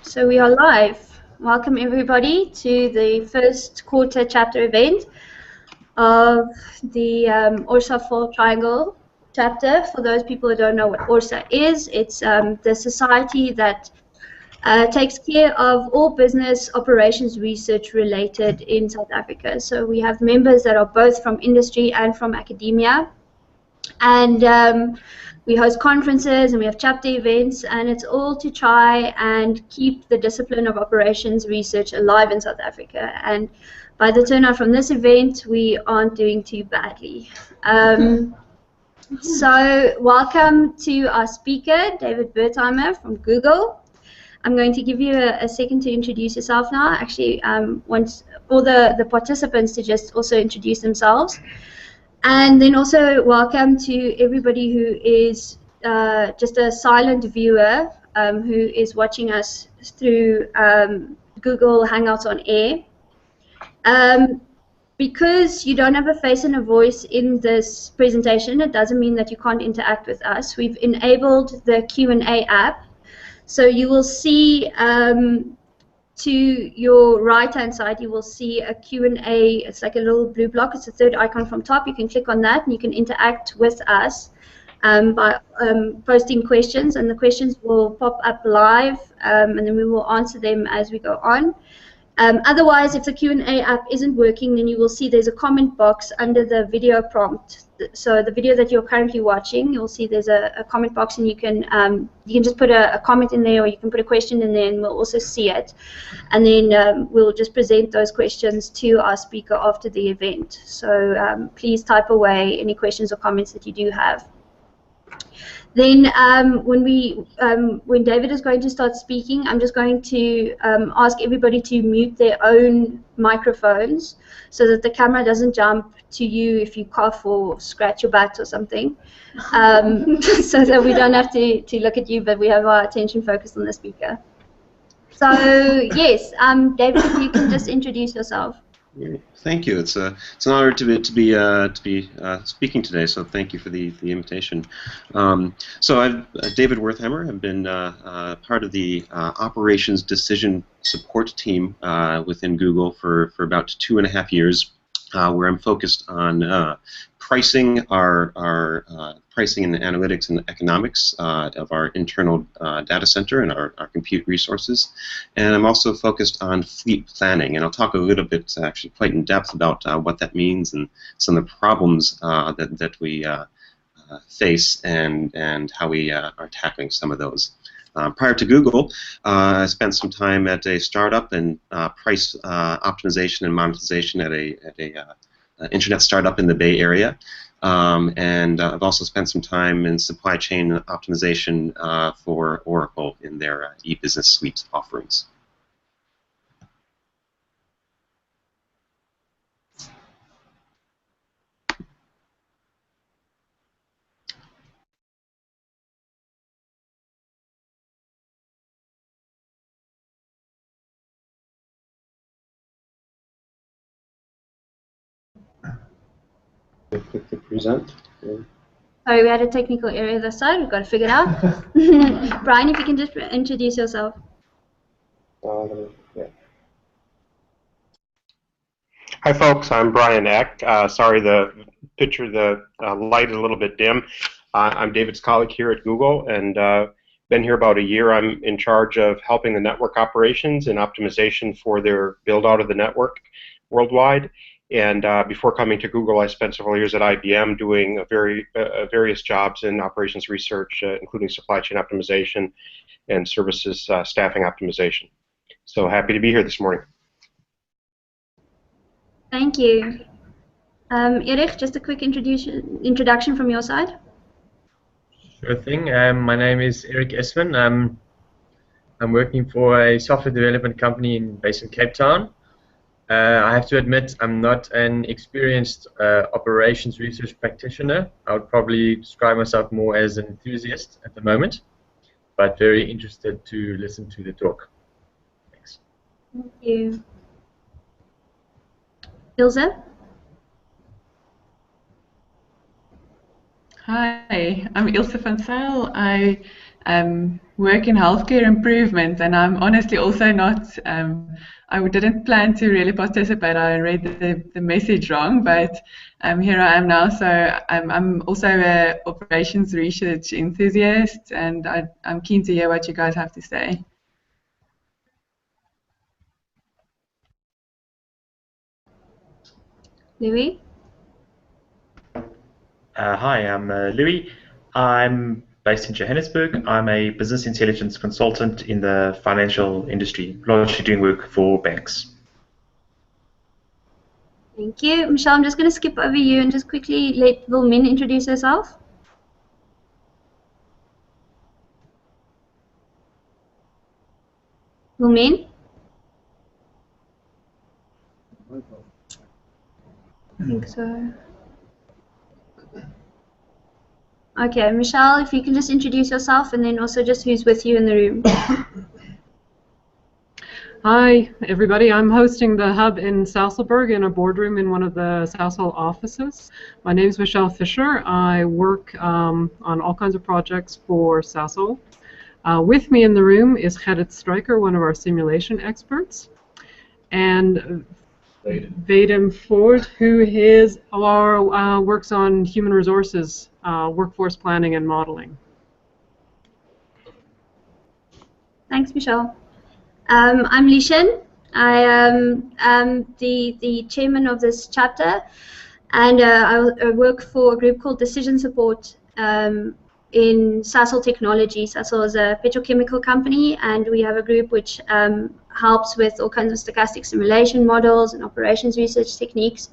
So we are live. Welcome everybody to the first quarter chapter event of the ORSA Full Triangle chapter. For those people who don't know what ORSA is, it's the society that takes care of all business operations research related in South Africa. So we have members that are both from industry and from academia. And we host conferences and we have chapter events, and it's all to try and keep the discipline of operations research alive in South Africa. And by the turnout from this event, we aren't doing too badly. So welcome to our speaker, David Wertheimer from Google. I'm going to give you a second to introduce yourself now. Actually, want all the participants to just also introduce themselves. And then also welcome to everybody who is just a silent viewer who is watching us through Google Hangouts on Air. Because you don't have a face and a voice in this presentation, it doesn't mean that you can't interact with us. We've enabled the Q&A app. So you will see to your right-hand side, you will see a Q&A. It's like a little blue block. It's the third icon from top. You can click on that, and you can interact with us by posting questions, and the questions will pop up live, and then we will answer them as we go on. Otherwise, if the Q&A app isn't working, then you will see there's a comment box under the video prompt. So the video that you're currently watching, you'll see there's a comment box, and you can just put a comment in there, or you can put a question in there, and we'll also see it. And then we'll just present those questions to our speaker after the event. So please type away any questions or comments that you do have. Then when David is going to start speaking, I'm just going to ask everybody to mute their own microphones so that the camera doesn't jump to you if you cough or scratch your butt or something, so that we don't have to look at you, but we have our attention focused on the speaker. So yes, David, if you can just introduce yourself. Thank you. It's an honor to be speaking today. So thank you for the invitation. So I'm David Wertheimer. I've been part of the operations decision support team within Google for about 2.5 years, where I'm focused on pricing our pricing and analytics and economics of our internal data center and our compute resources, and I'm also focused on fleet planning, and I'll talk a little bit, actually quite in depth, about what that means and some of the problems that we face and how we are tackling some of those. Prior to Google, I spent some time at a startup in price optimization and monetization at a internet startup in the Bay Area, and I've also spent some time in supply chain optimization for Oracle in their e-business suite offerings. Click to present. Yeah. Sorry, we had a technical error this side. We've got to figure it out. Brian, if you can just introduce yourself. Yeah. Hi, folks. I'm Brian Eck. Sorry, the picture, the light is a little bit dim. I'm David's colleague here at Google, and been here about a year. I'm in charge of helping the network operations and optimization for their build-out of the network worldwide. And before coming to Google, I spent several years at IBM doing various jobs in operations research, including supply chain optimization and services staffing optimization. So happy to be here this morning. Thank you. Erich, just a quick introduction from your side. Sure thing. My name is Eric Esman. I'm working for a software development company based in Cape Town. I have to admit, I'm not an experienced operations research practitioner. I would probably describe myself more as an enthusiast at the moment, but very interested to listen to the talk. Thanks. Thank you. Ilse? Hi, I'm Ilse van Zyl. I work in healthcare improvement, and I'm honestly also not. I didn't plan to really participate. I read the message wrong, but here I am now. So I'm also an operations research enthusiast, and I'm keen to hear what you guys have to say. Louis? Hi, I'm Louis. I'm based in Johannesburg. I'm a business intelligence consultant in the financial industry, largely doing work for banks. Thank you. Michelle, I'm just going to skip over you and just quickly let Wilmin introduce herself. Wilmin? I think so. Okay, Michelle, if you can just introduce yourself and then also just who's with you in the room. Hi, everybody. I'm hosting the hub in Sasolburg in a boardroom in one of the Sasol offices. My name is Michelle Fisher. I work on all kinds of projects for Sasol. With me in the room is Gerrit Stryker, one of our simulation experts, and Vadim Ford, who works on human resources, workforce planning and modeling. Thanks, Michelle. I'm Lishan. I am the chairman of this chapter, and I work for a group called Decision Support in Sasol Technology. Sasol is a petrochemical company, and we have a group which helps with all kinds of stochastic simulation models and operations research techniques.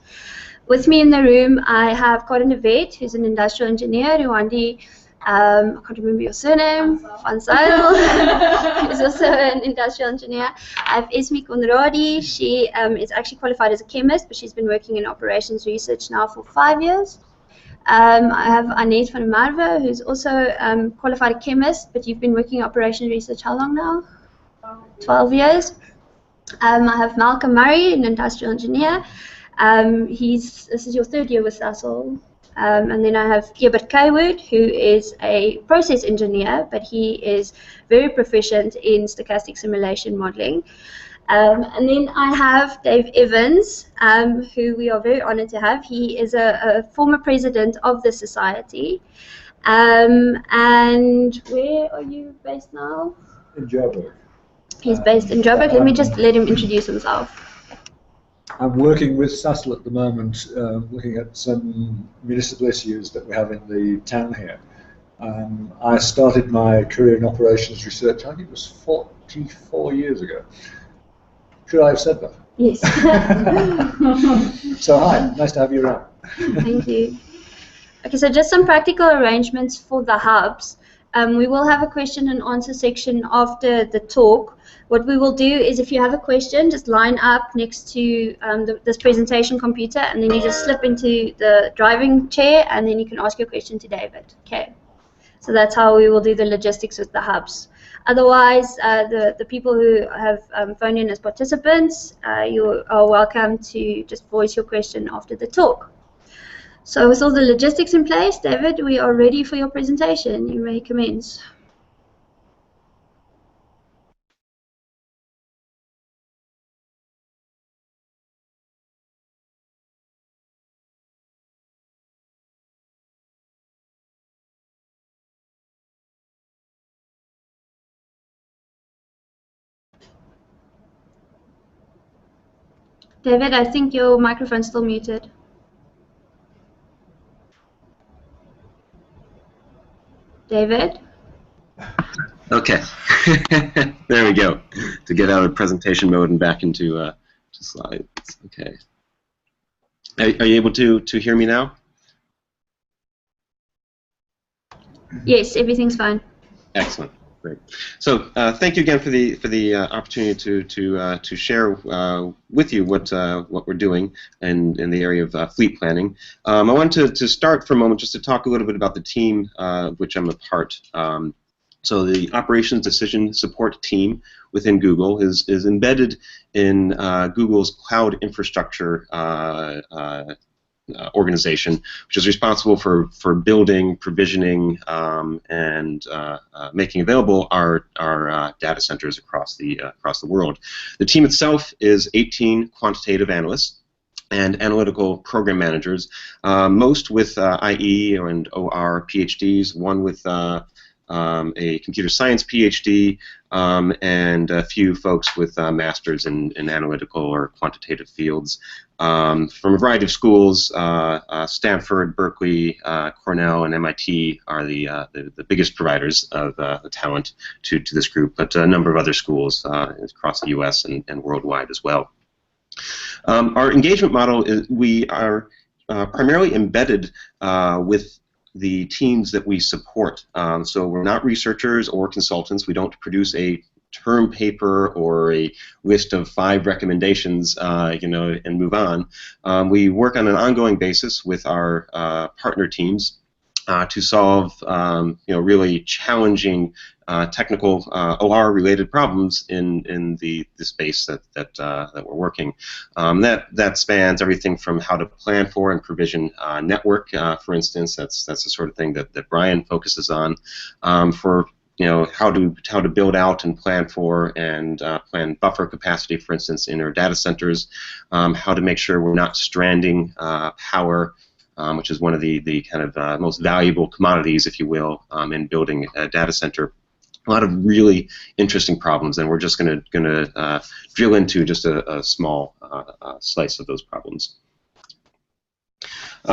With me in the room, I have Karin de Wet, who's an industrial engineer, Rwandi. I can't remember your surname, Van Zyl, who's also an industrial engineer. I have Esmi Conradi. She is actually qualified as a chemist, but she's been working in operations research now for 5 years. I have Annette van der Merwe, who's also qualified chemist, but you've been working in operations research how long now? 12 years. I have Malcolm Murray, an industrial engineer. This is your 3rd year with Sasol. And then I have Ebert Kaywood, who is a process engineer, but he is very proficient in stochastic simulation modeling. And then I have Dave Evans, who we are very honored to have. He is a former president of the society. And where are you based now? In Joburg. He's based in Joburg. Let me just let him introduce himself. I'm working with Sasol at the moment, looking at some municipal issues that we have in the town here. I started my career in operations research, I think it was 44 years ago. Should I have said that? Yes. So hi, nice to have you around. Thank you. Okay, so just some practical arrangements for the hubs. We will have a question and answer section after the talk. What we will do is if you have a question, just line up next to this presentation computer, and then you just slip into the driving chair, and then you can ask your question to David. Okay. So that's how we will do the logistics with the hubs. Otherwise, the people who have phoned in as participants, you are welcome to just voice your question after the talk. So with all the logistics in place, David, we are ready for your presentation. You may commence. David, I think your microphone's still muted. David? Okay. There we go. To get out of presentation mode and back into to slides. Okay. Are you able to hear me now? Yes, everything's fine. Excellent. Great. So thank you again for the opportunity to share with you what we're doing in the area of fleet planning. I wanted to start for a moment just to talk a little bit about the team of which I'm a part. So the operations decision support team within Google is embedded in Google's cloud infrastructure organization, which is responsible for building, provisioning, and making available our data centers across the world. The team itself is 18 quantitative analysts and analytical program managers, most with IE and OR PhDs, one with a computer science PhD, and a few folks with masters in analytical or quantitative fields from a variety of schools. Stanford, Berkeley, Cornell, and MIT are the biggest providers of the talent to this group, but a number of other schools across the U.S. and worldwide as well. Our engagement model is we are primarily embedded with the teams that we support. So we're not researchers or consultants. We don't produce a term paper or a list of 5 recommendations, and move on. We work on an ongoing basis with our partner teams to solve, really challenging technical OR-related problems in the space that we're working. That spans everything from how to plan for and provision network, for instance. That's the sort of thing that Brian focuses on. For how to build out and plan for and plan buffer capacity, for instance, in our data centers. How to make sure we're not stranding power. Which is one of the kind of most valuable commodities, if you will, in building a data center. A lot of really interesting problems, and we're just going to drill into just a small slice of those problems.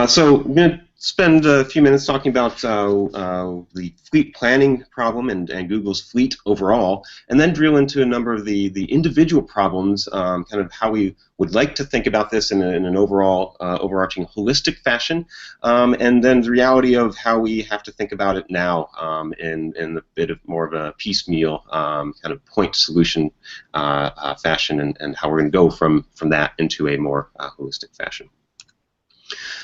So we're going to spend a few minutes talking about the fleet planning problem and Google's fleet overall, and then drill into a number of the individual problems, kind of how we would like to think about this in an overall overarching holistic fashion, and then the reality of how we have to think about it now in a bit of more of a piecemeal kind of point solution fashion, and how we're going to go from that into a more holistic fashion.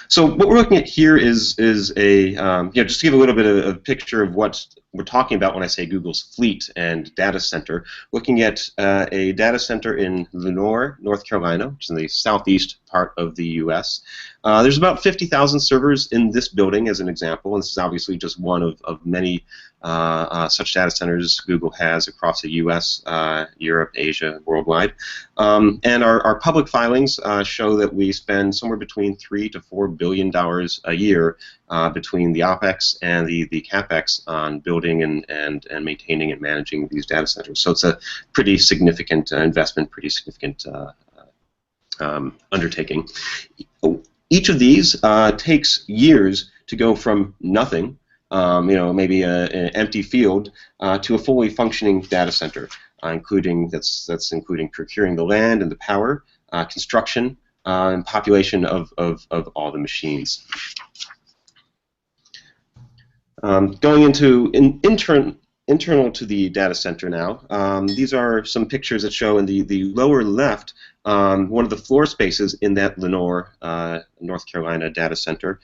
So what we're looking at here is a just to give a little bit of a picture of what we're talking about when I say Google's fleet and data center. Looking at a data center in Lenoir, North Carolina, which is in the southeast part of the U.S. There's about 50,000 servers in this building, as an example, and this is obviously just one of many such data centers Google has across the U.S., Europe, Asia, worldwide. And our public filings show that we spend somewhere between $3 to $4 billion a year between the OPEX and the CAPEX on building and maintaining and managing these data centers. So it's a pretty significant investment, pretty significant undertaking. Each of these takes years to go from nothing, maybe an empty field, to a fully functioning data center, including procuring the land and the power, construction, and population of all the machines. Going into internal to the data center now, these are some pictures that show in the lower left one of the floor spaces in that Lenoir, North Carolina data center.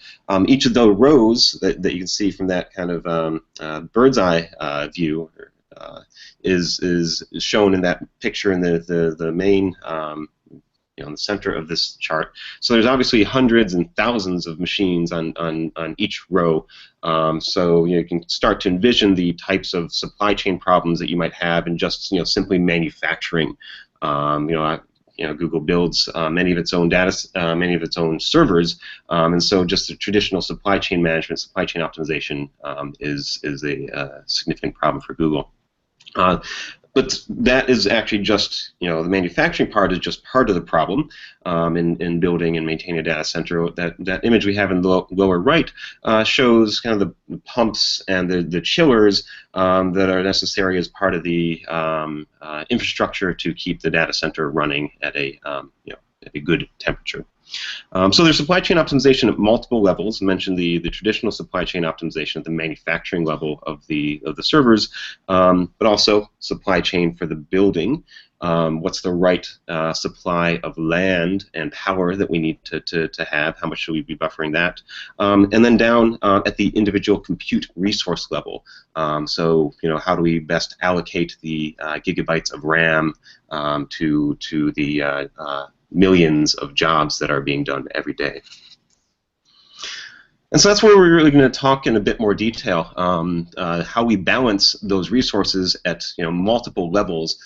Each of the rows that you can see from that kind of bird's eye view is shown in that picture in the main in the center of this chart. So there's obviously hundreds and thousands of machines on each row. So you can start to envision the types of supply chain problems that you might have in just simply manufacturing. Google builds many of its own many of its own servers, and so just the traditional supply chain management, supply chain optimization is a significant problem for Google. But that is actually just, the manufacturing part is just part of the problem in building and maintaining a data center. That image we have in the lower right shows kind of the pumps and the chillers that are necessary as part of the infrastructure to keep the data center running at a good temperature. So there's supply chain optimization at multiple levels. I mentioned the traditional supply chain optimization at the manufacturing level of the servers, but also supply chain for the building. What's the right supply of land and power that we need to have? How much should we be buffering that? And then down at the individual compute resource level. So how do we best allocate the gigabytes of RAM to the millions of jobs that are being done every day. And so that's where we're really going to talk in a bit more detail, how we balance those resources at multiple levels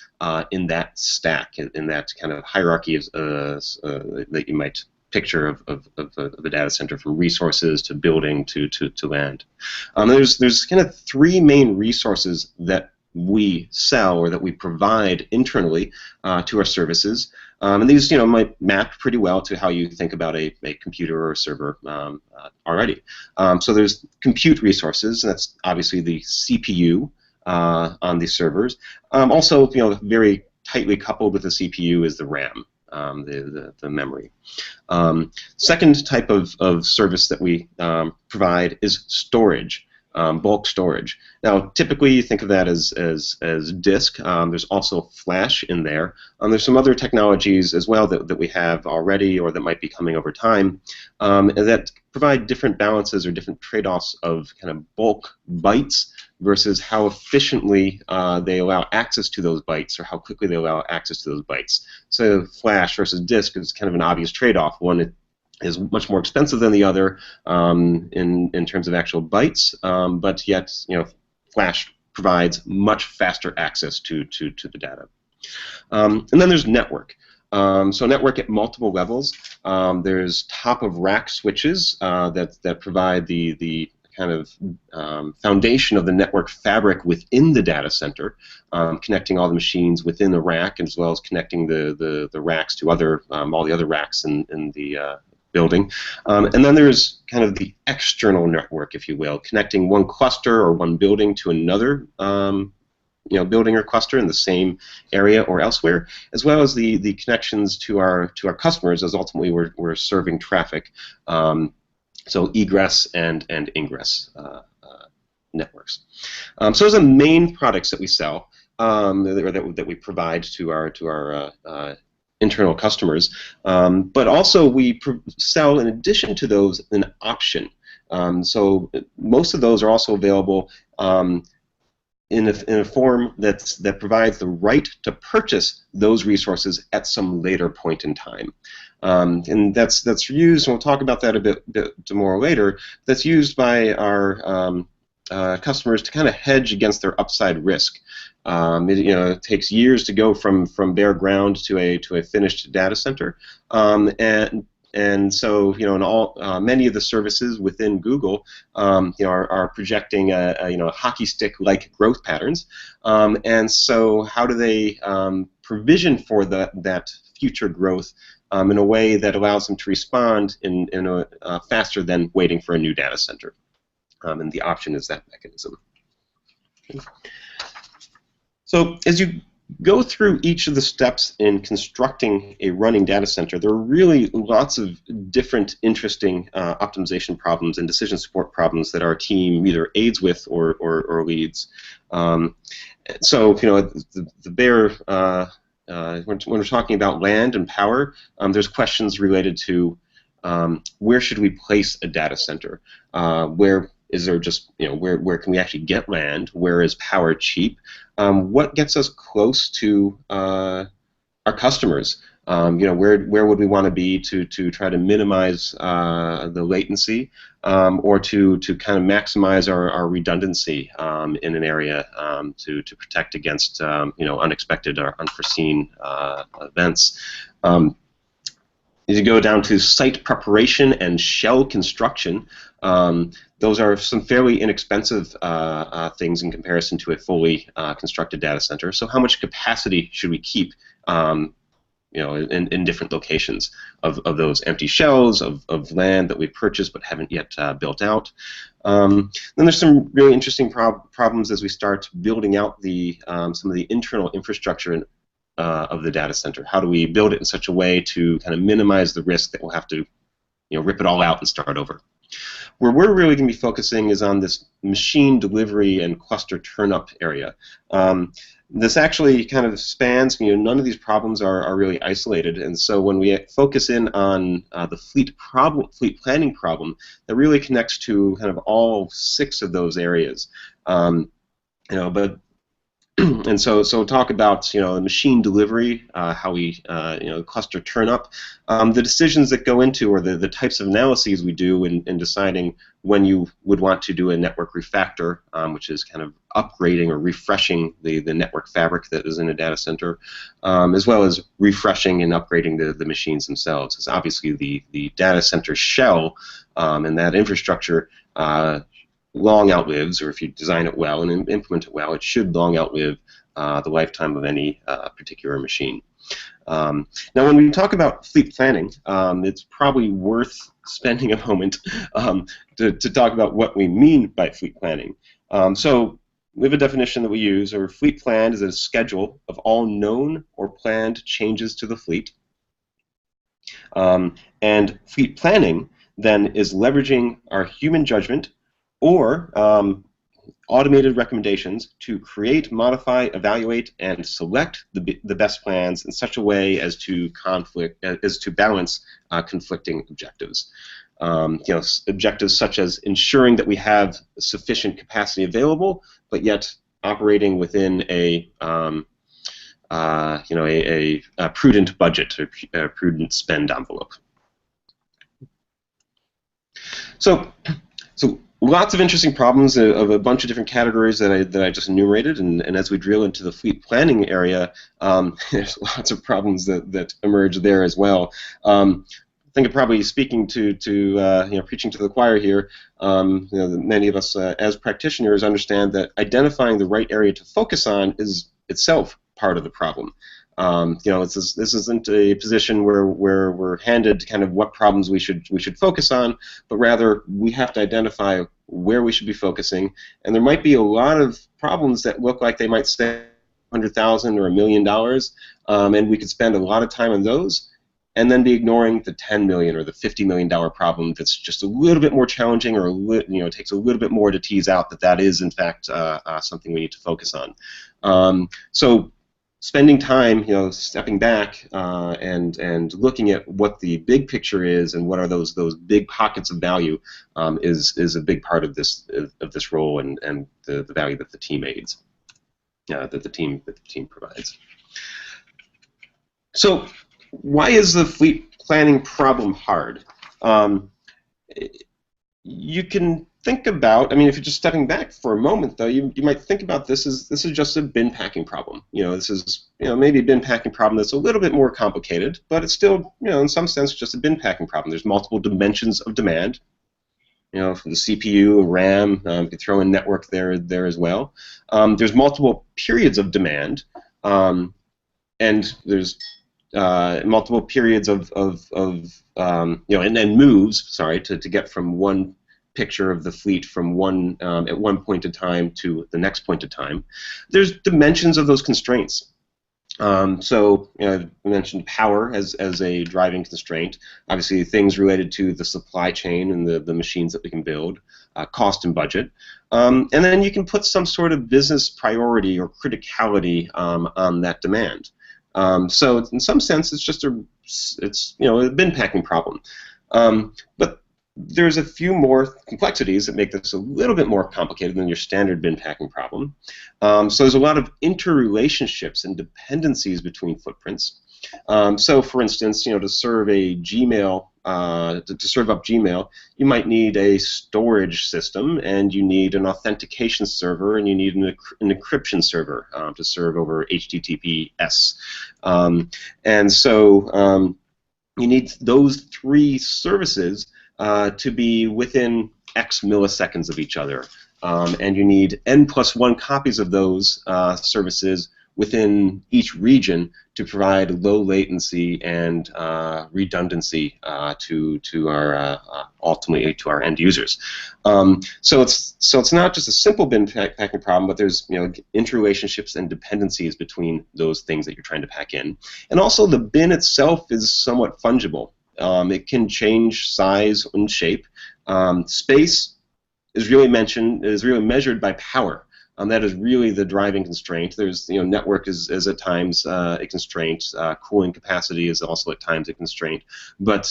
in that stack, in that kind of hierarchy that you might picture of a data center, from resources to building to land. There's kind of three main resources that we sell or that we provide internally to our services. And these, might map pretty well to how you think about a computer or a server already. So there's compute resources, and that's obviously the CPU on these servers. Also, very tightly coupled with the CPU is the RAM, the memory. Second type of service that we provide is storage. Bulk storage. Now, typically you think of that as disk. There's also flash in there. There's some other technologies as well that we have already or that might be coming over time that provide different balances or different trade-offs of kind of bulk bytes versus how efficiently they allow access to those bytes or how quickly they allow access to those bytes. So flash versus disk is kind of an obvious trade-off. One is much more expensive than the other in terms of actual bytes, but yet flash provides much faster access to the data. And then there's network. So network at multiple levels. There's top-of-rack switches that provide the kind of foundation of the network fabric within the data center, connecting all the machines within the rack, as well as connecting the racks to all the other racks in the building. And then there's kind of the external network, if you will, connecting one cluster or one building to another building or cluster in the same area or elsewhere, as well as the connections to our customers, as ultimately we're serving traffic. So egress and ingress networks. So those are the main products that we sell, or that we provide to our internal customers, but also we sell, in addition to those, an option. So most of those are also available in a form that provides the right to purchase those resources at some later point in time. And that's used, and we'll talk about that a bit more later, that's used by our customers to kind of hedge against their upside risk. It takes years to go from bare ground to a finished data center, and so in many of the services within Google are projecting a hockey stick like growth patterns, and so how do they provision for that future growth in a way that allows them to respond in a faster than waiting for a new data center? And the option is that mechanism. Okay. So as you go through each of the steps in constructing a running data center, there are really lots of different interesting optimization problems and decision support problems that our team either aids with or leads. So the bare when we're talking about land and power, there's questions related to where should we place a data center? Where is there just, where can we actually get land? Where is power cheap? What gets us close to our customers? Where would we want to be to try to minimize the latency, or to kind of maximize our redundancy in an area to protect against unexpected or unforeseen events. As you go down to site preparation and shell construction, those are some fairly inexpensive things in comparison to a fully constructed data center. So how much capacity should we keep in different locations of those empty shells, of land that we've purchased but haven't yet built out? Then there's some really interesting problems as we start building out some of the internal infrastructure of the data center. How do we build it in such a way to kind of minimize the risk that we'll have to rip it all out and start over? Where we're really going to be focusing is on this machine delivery and cluster turn-up area. This actually kind of spans, none of these problems are really isolated, and so when we focus in on the fleet planning problem, that really connects to kind of all 6 of those areas. But And so talk about machine delivery, how we cluster turn up, the decisions that go into, or the types of analyses we do in deciding when you would want to do a network refactor, which is kind of upgrading or refreshing the network fabric that is in a data center, as well as refreshing and upgrading the machines themselves. Because obviously the data center shell and that infrastructure long outlives, or if you design it well and implement it well, it should long outlive the lifetime of any particular machine. Now, when we talk about fleet planning, it's probably worth spending a moment to talk about what we mean by fleet planning. So we have a definition that we use, or fleet plan is a schedule of all known or planned changes to the fleet. And fleet planning, then, is leveraging our human judgment or automated recommendations to create, modify, evaluate, and select the best plans in such a way as to balance conflicting objectives. Objectives such as ensuring that we have sufficient capacity available, but yet operating within a prudent budget or a prudent spend envelope. So lots of interesting problems of a bunch of different categories that I just enumerated, and as we drill into the fleet planning area, there's lots of problems that emerge there as well. I think I'm probably speaking to preaching to the choir here. Many of us as practitioners understand that identifying the right area to focus on is itself part of the problem. This isn't a position where we're handed kind of what problems we should focus on, but rather we have to identify where we should be focusing. And there might be a lot of problems that look like they might spend $100,000 or $1 million, and we could spend a lot of time on those, and then be ignoring the $10 million or the $50 million problem that's just a little bit more challenging, or takes a little bit more to tease out that is in fact something we need to focus on. So spending time, stepping back and looking at what the big picture is and what are those big pockets of value is a big part of this role and the value that the team aids, that the team provides. So why is the fleet planning problem hard? You can think about, if you're just stepping back for a moment, though, you might think about this is just a bin packing problem. This is maybe a bin packing problem that's a little bit more complicated, but it's still in some sense just a bin packing problem. There's multiple dimensions of demand. For the CPU, RAM, you could throw in network there as well. There's multiple periods of demand, and there's multiple periods of and moves. Sorry, to get from one picture of the fleet from one at one point in time to the next point in time. There's dimensions of those constraints. So I mentioned power as a driving constraint. Obviously, things related to the supply chain and the machines that we can build, cost and budget, and then you can put some sort of business priority or criticality on that demand. So in some sense, it's just a bin packing problem. But there's a few more complexities that make this a little bit more complicated than your standard bin packing problem. So there's a lot of interrelationships and dependencies between footprints. So for instance, to serve a Gmail, to serve up Gmail, you might need a storage system, and you need an authentication server, and you need an encryption server to serve over HTTPS. And so you need those three services to be within X milliseconds of each other. And you need N+1 copies of those services within each region to provide low latency and redundancy to our ultimately to our end users. So it's not just a simple bin packing problem, but there's interrelationships and dependencies between those things that you're trying to pack in, and also the bin itself is somewhat fungible. It can change size and shape. Space is really measured by power. That is really the driving constraint. There's, network is at times a constraint. Cooling capacity is also at times a constraint. But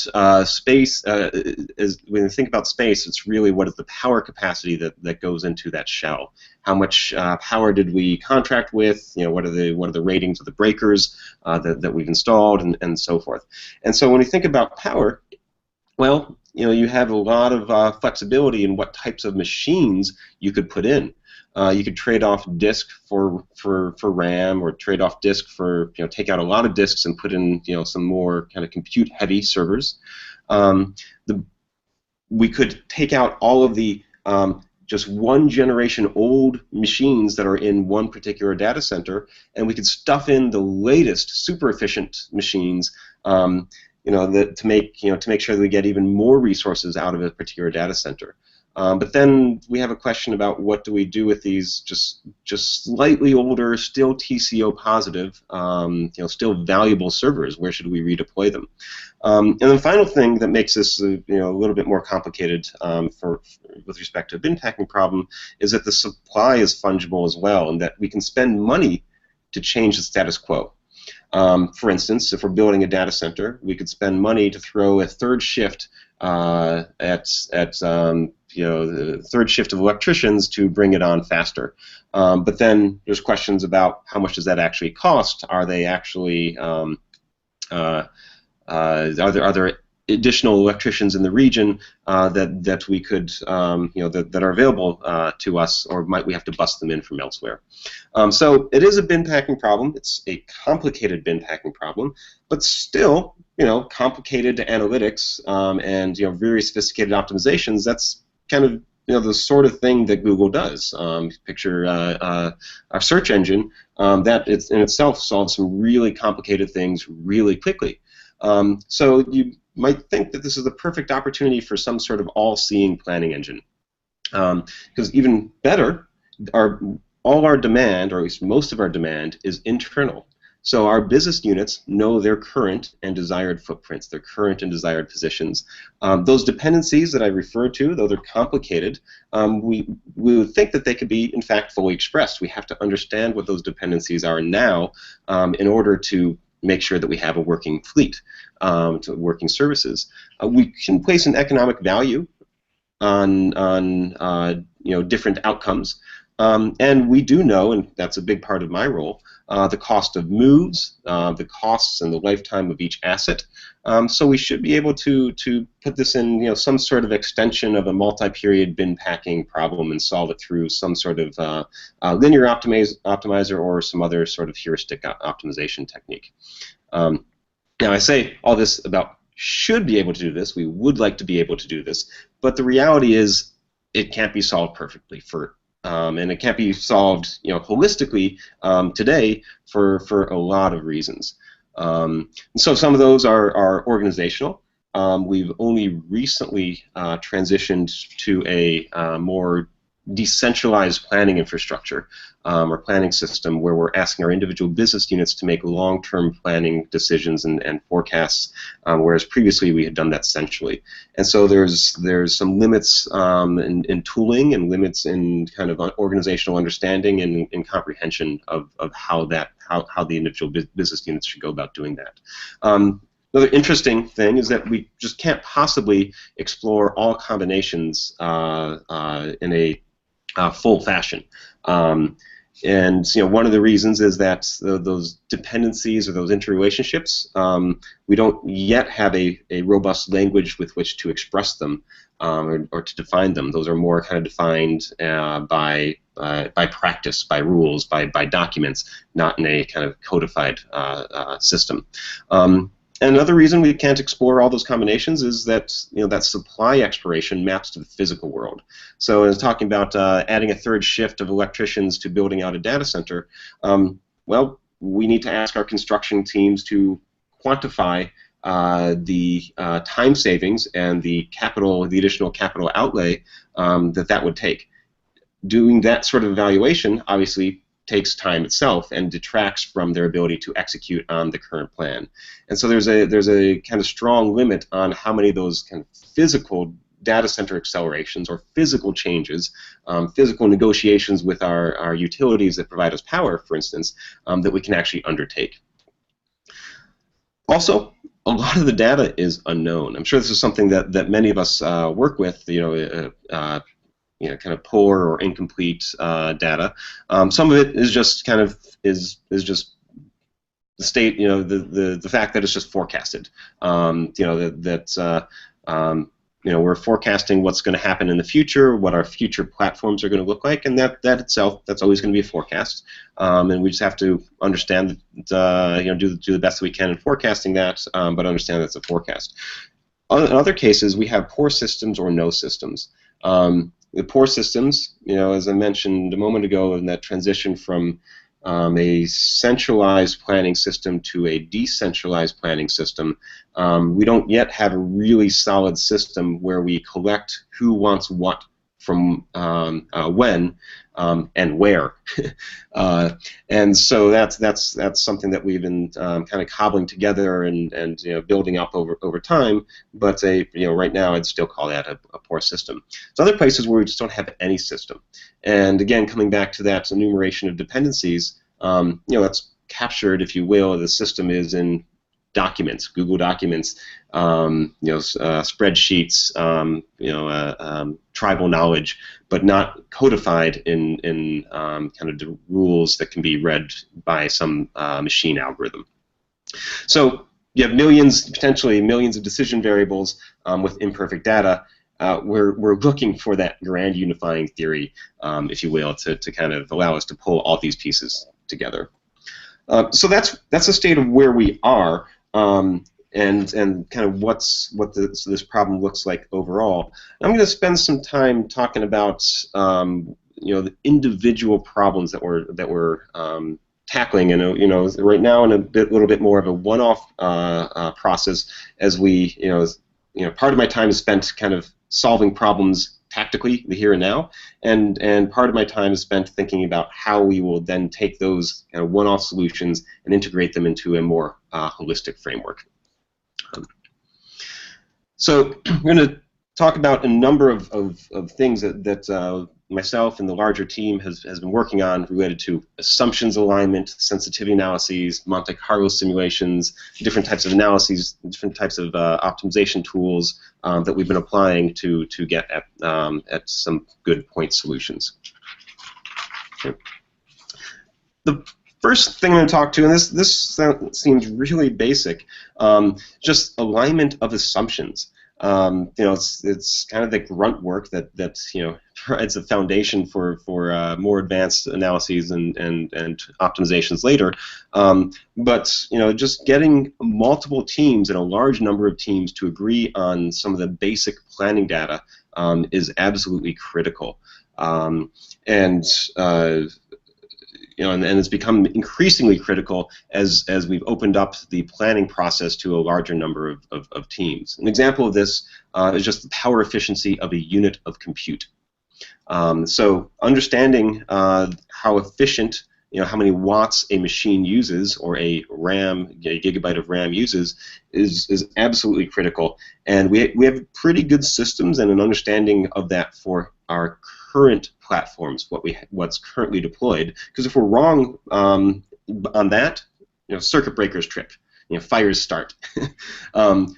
space, when you think about space, it's really what is the power capacity that goes into that shell. How much power did we contract with? What are the ratings of the breakers that we've installed, and so forth. And so when you think about power, well, you have a lot of flexibility in what types of machines you could put in. You could trade off disk for RAM, or trade off disk for, take out a lot of disks and put in, some more kind of compute-heavy servers. We could take out all of the just one generation old machines that are in one particular data center, and we could stuff in the latest super efficient machines. To make sure that we get even more resources out of a particular data center. But then we have a question about what do we do with these just slightly older, still TCO positive, still valuable servers? Where should we redeploy them? And the final thing that makes this a little bit more complicated with respect to a bin packing problem is that the supply is fungible as well, and that we can spend money to change the status quo. For instance, if we're building a data center, we could spend money to throw a third shift the third shift of electricians to bring it on faster. But then there's questions about how much does that actually cost? Are they actually are there additional electricians in the region that we could that are available to us, or might we have to bust them in from elsewhere? So it is a bin packing problem. It's a complicated bin packing problem, but still, complicated analytics and very sophisticated optimizations. That's kind of the sort of thing that Google does. Picture our search engine that in itself solves some really complicated things really quickly. So you might think that this is the perfect opportunity for some sort of all-seeing planning engine. Because even better, all our demand, or at least most of our demand, is internal. So our business units know their current and desired footprints, their current and desired positions. Those dependencies that I referred to, though they're complicated, we would think that they could be, in fact, fully expressed. We have to understand what those dependencies are now in order to make sure that we have a working fleet, to working services. We can place an economic value on different outcomes, and we do know, and that's a big part of my role, the cost of moves, the costs and the lifetime of each asset. So we should be able to put this in some sort of extension of a multi-period bin packing problem and solve it through some sort of linear optimizer or some other sort of heuristic optimization technique. Now I say all this about should be able to do this. We would like to be able to do this, but the reality is it can't be solved perfectly and it can't be solved holistically today for a lot of reasons. And so some of those are organizational. We've only recently transitioned to a more decentralized planning infrastructure or planning system where we're asking our individual business units to make long-term planning decisions and forecasts, whereas previously we had done that centrally. And so there's some limits in tooling and limits in kind of organizational understanding and comprehension of how the individual business units should go about doing that. Another interesting thing is that we just can't possibly explore all combinations in a full fashion. And one of the reasons is that those dependencies or those interrelationships, we don't yet have a robust language with which to express them or to define them. Those are more kind of defined by practice, by rules, by documents, not in a kind of codified system. And another reason we can't explore all those combinations is that that supply exploration maps to the physical world. So, as talking about adding a third shift of electricians to building out a data center, well, we need to ask our construction teams to quantify the time savings and the additional capital outlay that would take. Doing that sort of evaluation, obviously, takes time itself and detracts from their ability to execute on the current plan. And so there's a kind of strong limit on how many of those kind of physical data center accelerations or physical changes, physical negotiations with our utilities that provide us power, for instance, that we can actually undertake. Also, a lot of the data is unknown. I'm sure this is something that many of us work with, kind of poor or incomplete data. Some of it is just kind of is just the state, the fact that it's just forecasted. We're forecasting what's going to happen in the future, what our future platforms are going to look like, and that itself, that's always going to be a forecast. And we just have to understand that, do the best that we can in forecasting that, but understand that's a forecast. In other cases, we have poor systems or no systems. The poor systems, as I mentioned a moment ago, in that transition from a centralized planning system to a decentralized planning system, we don't yet have a really solid system where we collect who wants what from when and where. And so that's something that we've been kind of cobbling together and building up over time. But right now I'd still call that a poor system. There's other places where we just don't have any system. And again, coming back to that enumeration of dependencies, that's captured, if you will, the system is in documents, Google Documents, spreadsheets, tribal knowledge, but not codified in kind of the rules that can be read by some machine algorithm. So you have potentially millions of decision variables with imperfect data. We're looking for that grand unifying theory, if you will, to kind of allow us to pull all these pieces together. So that's the state of where we are, and kind of what this problem looks like overall. I'm going to spend some time talking about the individual problems that we're tackling, and right now in a little bit more of a one-off process, as we part of my time is spent kind of solving problems tactically, the here and now, and part of my time is spent thinking about how we will then take those kind of one-off solutions and integrate them into a more holistic framework. So I'm going to talk about a number of things that myself and the larger team has been working on related to assumptions alignment, sensitivity analyses, Monte Carlo simulations, different types of analyses, different types of optimization tools that we've been applying to get at some good point solutions. Okay. The first thing I'm going to talk to, and this seems really basic, just alignment of assumptions. It's kind of the grunt work that provides a foundation for more advanced analyses and optimizations later. But just getting multiple teams and a large number of teams to agree on some of the basic planning data is absolutely critical. And it's become increasingly critical as we've opened up the planning process to a larger number of teams. An example of this is just the power efficiency of a unit of compute. So understanding how efficient, how many watts a machine uses or a gigabyte of RAM uses is absolutely critical. And we have pretty good systems and an understanding of that for our current platforms, what's currently deployed. Because if we're wrong on that, circuit breakers trip, fires start.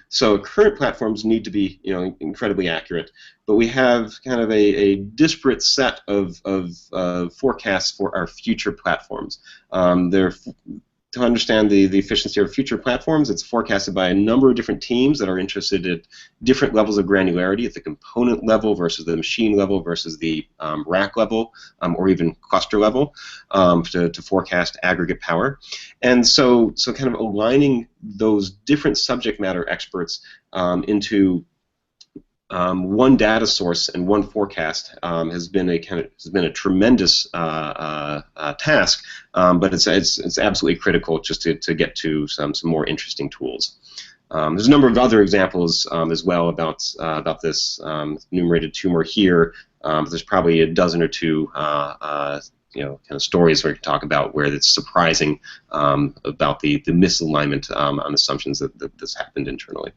So current platforms need to be incredibly accurate, but we have kind of a disparate set of forecasts for our future platforms. To understand the efficiency of future platforms, it's forecasted by a number of different teams that are interested at different levels of granularity, at the component level versus the machine level versus the rack level, or even cluster level, to forecast aggregate power. And so kind of aligning those different subject matter experts into one data source and one forecast has been a tremendous task, but it's absolutely critical just to get to some more interesting tools. There's a number of other examples as well about this enumerated two more here. There's probably a dozen or two kind of stories where we can talk about where it's surprising about the misalignment on assumptions that's happened internally.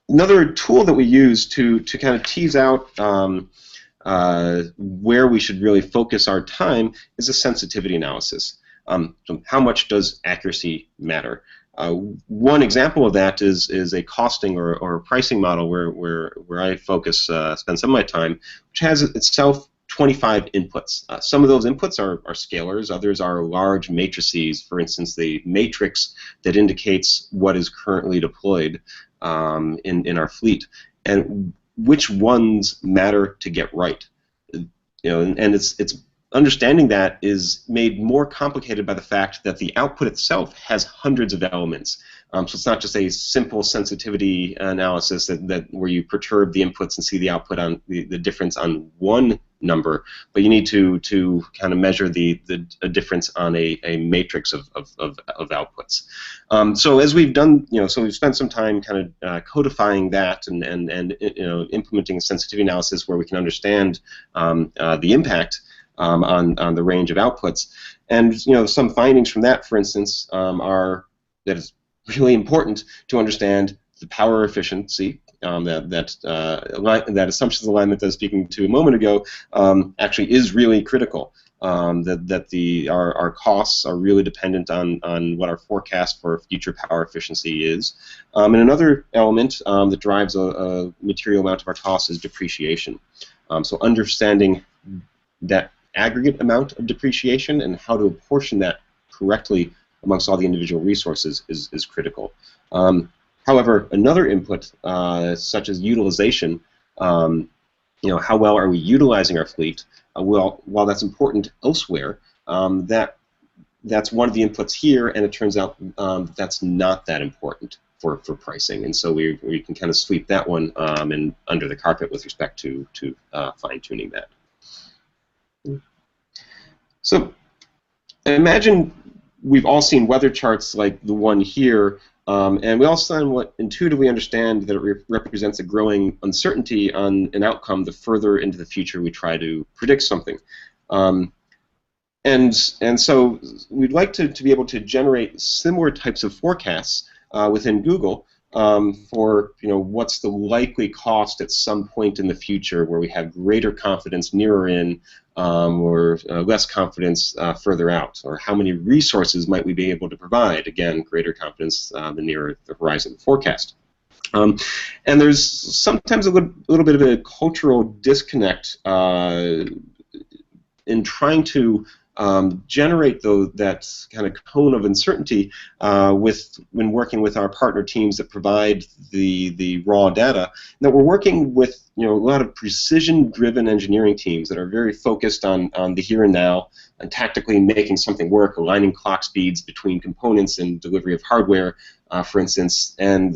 Another tool that we use to kind of tease out where we should really focus our time is a sensitivity analysis. So how much does accuracy matter? One example of that is a costing or pricing model where I focus, spend some of my time, which has itself 25 inputs. Some of those inputs are scalars, others are large matrices. For instance, the matrix that indicates what is currently deployed in our fleet, and which ones matter to get right. And it's understanding that is made more complicated by the fact that the output itself has hundreds of elements. So it's not just a simple sensitivity analysis that where you perturb the inputs and see the output on the difference on one number, but you need to kind of measure the difference on a matrix of outputs. So as we've done, so we've spent some time kind of codifying that and implementing a sensitivity analysis where we can understand the impact on the range of outputs. And some findings from that, for instance, are that it's really important to understand the power efficiency. That assumptions alignment that I was speaking to a moment ago actually is really critical. That our costs are really dependent on what our forecast for future power efficiency is. And another element that drives a material amount of our costs is depreciation. So understanding that aggregate amount of depreciation and how to apportion that correctly amongst all the individual resources is critical. However, another input, such as utilization, how well are we utilizing our fleet? While that's important elsewhere, that's one of the inputs here, and it turns out that's not that important for pricing, and so we can kind of sweep that one and under the carpet with respect to fine-tuning that. So imagine we've all seen weather charts like the one here, and we all somewhat intuitively understand that it represents a growing uncertainty on an outcome the further into the future we try to predict something. And so we'd like to be able to generate similar types of forecasts within Google for what's the likely cost at some point in the future where we have greater confidence nearer in or less confidence further out, or how many resources might we be able to provide, again, greater confidence the nearer the horizon of the forecast. And there's sometimes a little bit of a cultural disconnect in trying to generate that kind of cone of uncertainty when working with our partner teams that provide the raw data. That we're working with a lot of precision-driven engineering teams that are very focused on the here and now and tactically making something work, aligning clock speeds between components and delivery of hardware, for instance. And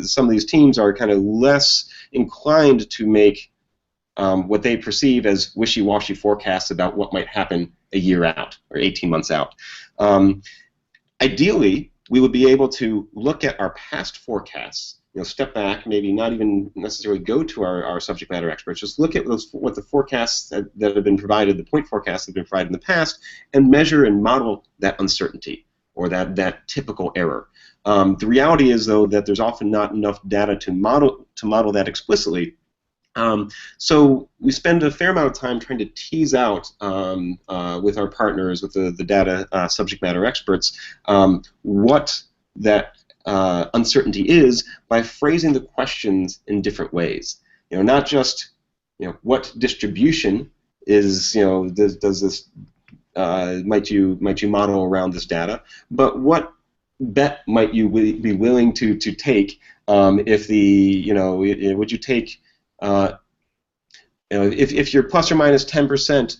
some of these teams are kind of less inclined to make what they perceive as wishy-washy forecasts about what might happen a year out or 18 months out. Ideally, we would be able to look at our past forecasts, step back, maybe not even necessarily go to our subject matter experts, just look at what the forecasts that have been provided, the point forecasts that have been provided in the past, and measure and model that uncertainty or that typical error. The reality is, though, that there's often not enough data to model that explicitly. So we spend a fair amount of time trying to tease out with our partners, with the data subject matter experts, what that uncertainty is by phrasing the questions in different ways. Not just what distribution is does this might you model around this data, but what bet might you be willing to take if would you take if you're plus or minus 10%,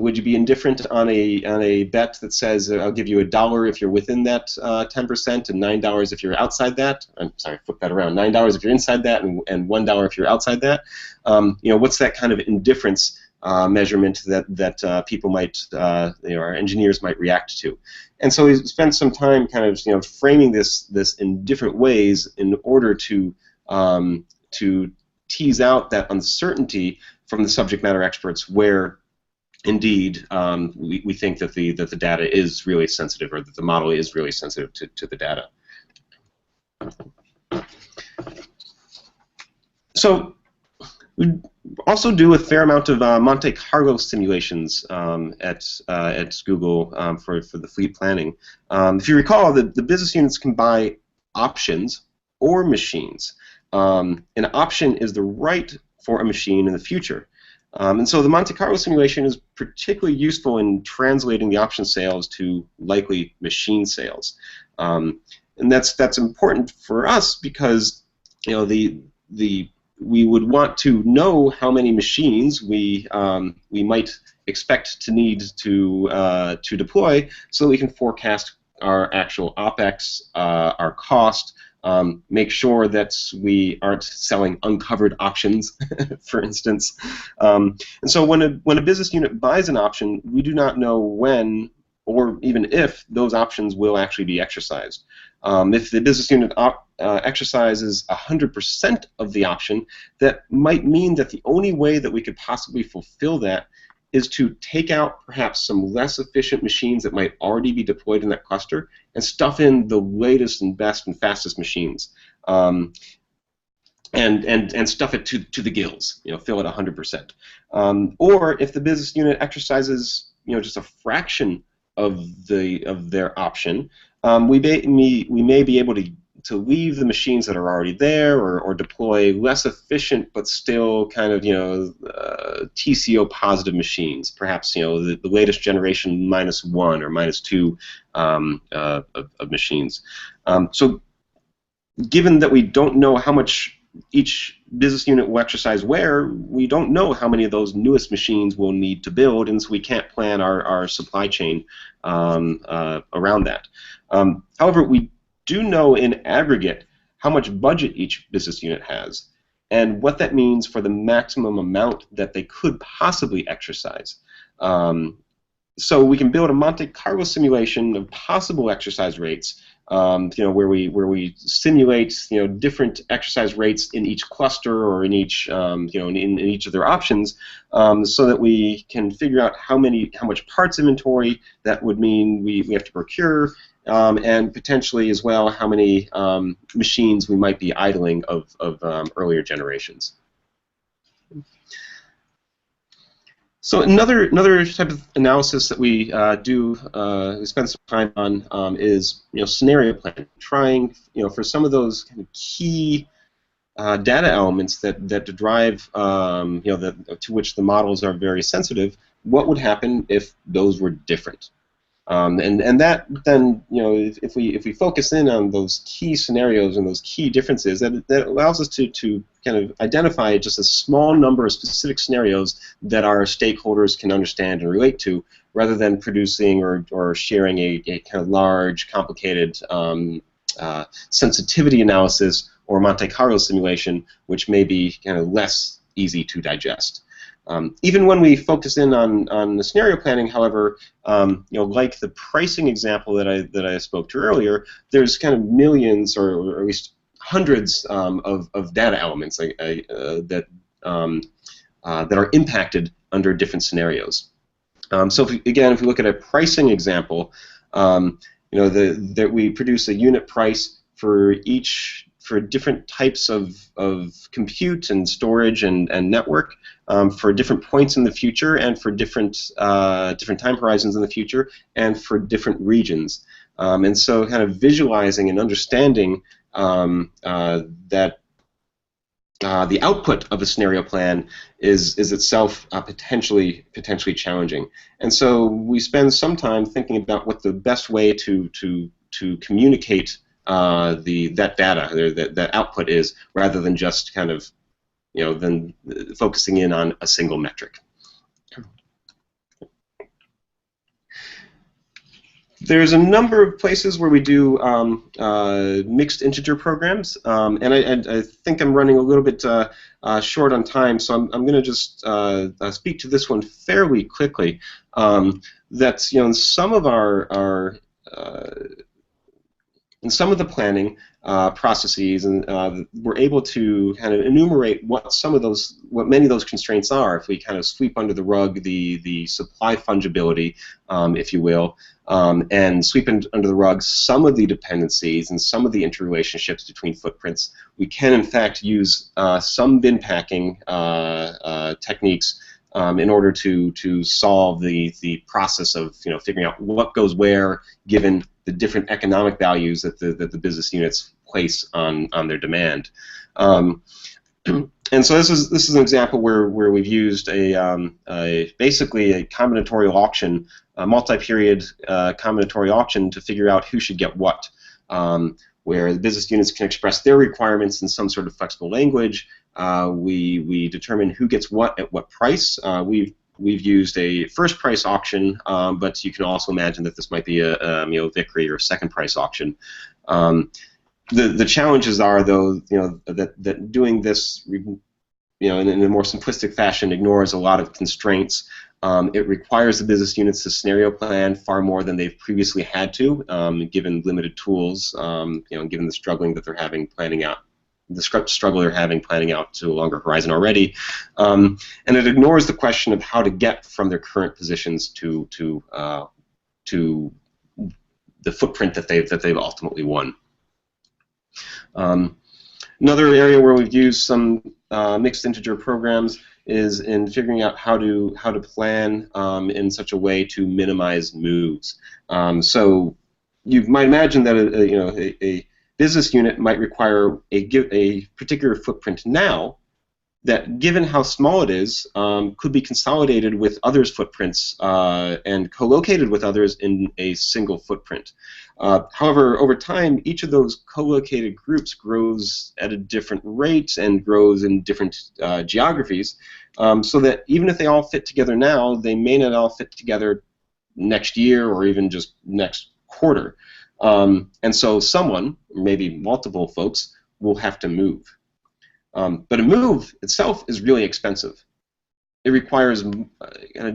would you be indifferent on a bet that says I'll give you $1 if you're within that 10% and $9 if you're outside that? I'm sorry, flip that around. $9 if you're inside that and $1 if you're outside that. What's that kind of indifference measurement that people might, our engineers might react to? And so we spent some time kind of framing this in different ways in order to tease out that uncertainty from the subject matter experts where indeed we think that the data is really sensitive, or that the model is really sensitive to the data. So we also do a fair amount of Monte Carlo simulations at Google for the fleet planning. If you recall, the business units can buy options or machines. An option is the right for a machine in the future. And so the Monte Carlo simulation is particularly useful in translating the option sales to likely machine sales. And that's important for us because we would want to know how many machines we might expect to need to deploy, so that we can forecast our actual OPEX, our cost, make sure that we aren't selling uncovered options, for instance. And so when a business unit buys an option, we do not know when or even if those options will actually be exercised. If the business unit exercises 100% of the option, that might mean that the only way that we could possibly fulfill that is to take out perhaps some less efficient machines that might already be deployed in that cluster and stuff in the latest and best and fastest machines, and stuff it to the gills, fill it 100%. Or if the business unit exercises just a fraction of their option, we may be able to leave the machines that are already there, or deploy less efficient but still kind of TCO positive machines, perhaps the latest generation -1 or -2 of machines. So given that we don't know how much each business unit will exercise where, we don't know how many of those newest machines we'll need to build, and so we can't plan our supply chain around that. However, we do know in aggregate how much budget each business unit has and what that means for the maximum amount that they could possibly exercise. So we can build a Monte Carlo simulation of possible exercise rates, where we simulate different exercise rates in each cluster or in each in each of their options, so that we can figure out how much parts inventory that would mean we have to procure, and potentially as well how many machines we might be idling of earlier generations. So another type of analysis that we we spend some time on is scenario planning, trying for some of those kind of key data elements that drive to which the models are very sensitive. What would happen if those were different? And that then, if we focus in on those key scenarios and those key differences, that allows us to kind of identify just a small number of specific scenarios that our stakeholders can understand and relate to, rather than producing or sharing a kind of large, complicated sensitivity analysis or Monte Carlo simulation, which may be kind of less easy to digest. Even when we focus in on the scenario planning, however, like the pricing example that I spoke to earlier, there's kind of millions or at least hundreds of data elements that are impacted under different scenarios. So if we look at a pricing example, that we produce a unit price for different types of compute and storage and network, for different points in the future, and for different time horizons in the future, and for different regions. And so kind of visualizing and understanding that the output of a scenario plan is itself potentially challenging. And so we spend some time thinking about what the best way to communicate that data, that output is, rather than just kind of than focusing in on a single metric. There's a number of places where we do mixed integer programs, and I think I'm running a little bit short on time, so I'm going to just speak to this one fairly quickly. That's in some of our And some of the planning processes, and we're able to kind of enumerate what many of those constraints are. If we kind of sweep under the rug the supply fungibility, if you will, and sweep under the rug some of the dependencies and some of the interrelationships between footprints, we can in fact use some bin packing techniques in order to solve the process of figuring out what goes where given the different economic values that the business units place on their demand. And so this is an example where we've used basically a combinatorial auction, a multi-period combinatorial auction to figure out who should get what, where the business units can express their requirements in some sort of flexible language. We determine who gets what at what price. We've used a first price auction, but you can also imagine that this might be a Vickery or second price auction. The challenges are, though, that doing this, in a more simplistic fashion, ignores a lot of constraints. It requires the business units to scenario plan far more than they've previously had to, given limited tools, given the struggling that they're having planning out. The struggle they're having planning out to a longer horizon already, and it ignores the question of how to get from their current positions to the footprint that they've ultimately won. Another area where we've used some mixed integer programs is in figuring out how to plan in such a way to minimize moves. So you might imagine that a business unit might require a particular footprint now that, given how small it is, could be consolidated with others' footprints and co-located with others in a single footprint. However, over time, each of those co-located groups grows at a different rate and grows in different geographies, so that even if they all fit together now, they may not all fit together next year or even just next quarter. And so someone, or maybe multiple folks, will have to move. But a move itself is really expensive. It requires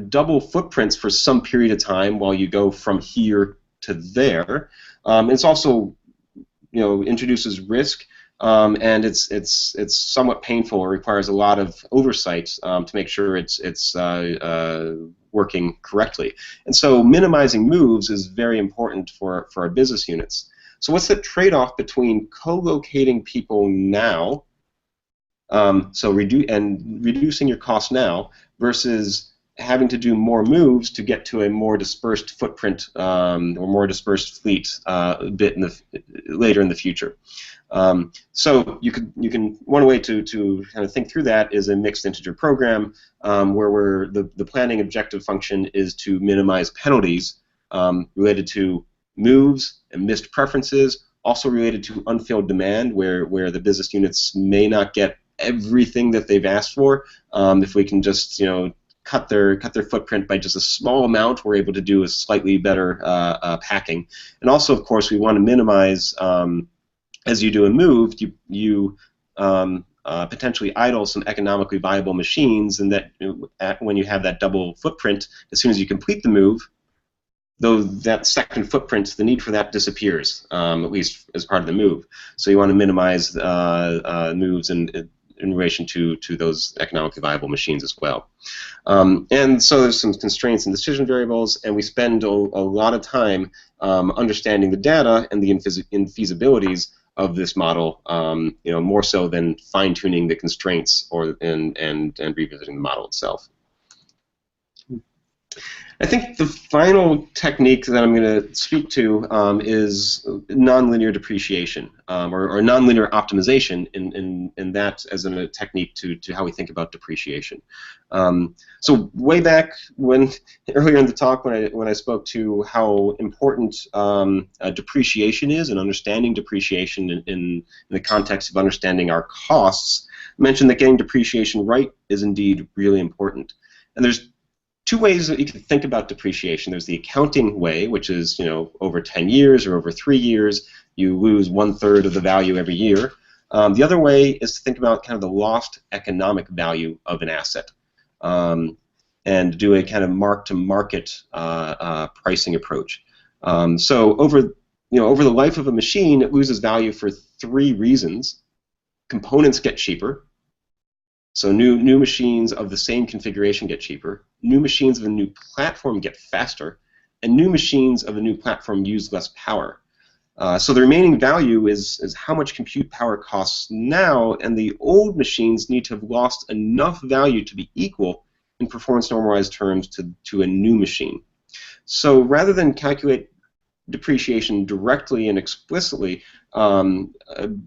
double footprints for some period of time while you go from here to there. It's also, introduces risk, and it's somewhat painful. It requires a lot of oversight to make sure it's working correctly. And so minimizing moves is very important for our business units. So what's the trade-off between co-locating people now, reducing your costs now, versus having to do more moves to get to a more dispersed footprint or more dispersed fleet a bit later in the future? So one way to kind of think through that is a mixed integer program where the planning objective function is to minimize penalties related to moves and missed preferences, also related to unfilled demand where the business units may not get everything that they've asked for. If we can just cut their footprint by just a small amount, we're able to do a slightly better packing. And also, of course, we want to minimize, as you do a move, you potentially idle some economically viable machines, and that when you have that double footprint, as soon as you complete the move, though that second footprint, the need for that disappears, at least as part of the move. So you want to minimize moves in relation to those economically viable machines as well. And so there's some constraints and decision variables, and we spend a lot of time understanding the data and the infeasibilities of this model, more so than fine-tuning the constraints and revisiting the model itself. I think the final technique that I'm going to speak to is nonlinear depreciation, or nonlinear optimization, in that as a technique to how we think about depreciation. So way back earlier in the talk when I spoke to how important depreciation is and understanding depreciation in the context of understanding our costs, I mentioned that getting depreciation right is indeed really important. And there's two ways that you can think about depreciation. There's the accounting way, which is over 10 years or over 3 years, you lose 1/3 of the value every year. The other way is to think about kind of the lost economic value of an asset, and do a kind of mark-to-market pricing approach. So over over the life of a machine, it loses value for 3 reasons. Components get cheaper. So new machines of the same configuration get cheaper. New machines of a new platform get faster. And new machines of a new platform use less power. So the remaining value is how much compute power costs now, and the old machines need to have lost enough value to be equal in performance normalized terms to a new machine. So rather than calculate depreciation directly and explicitly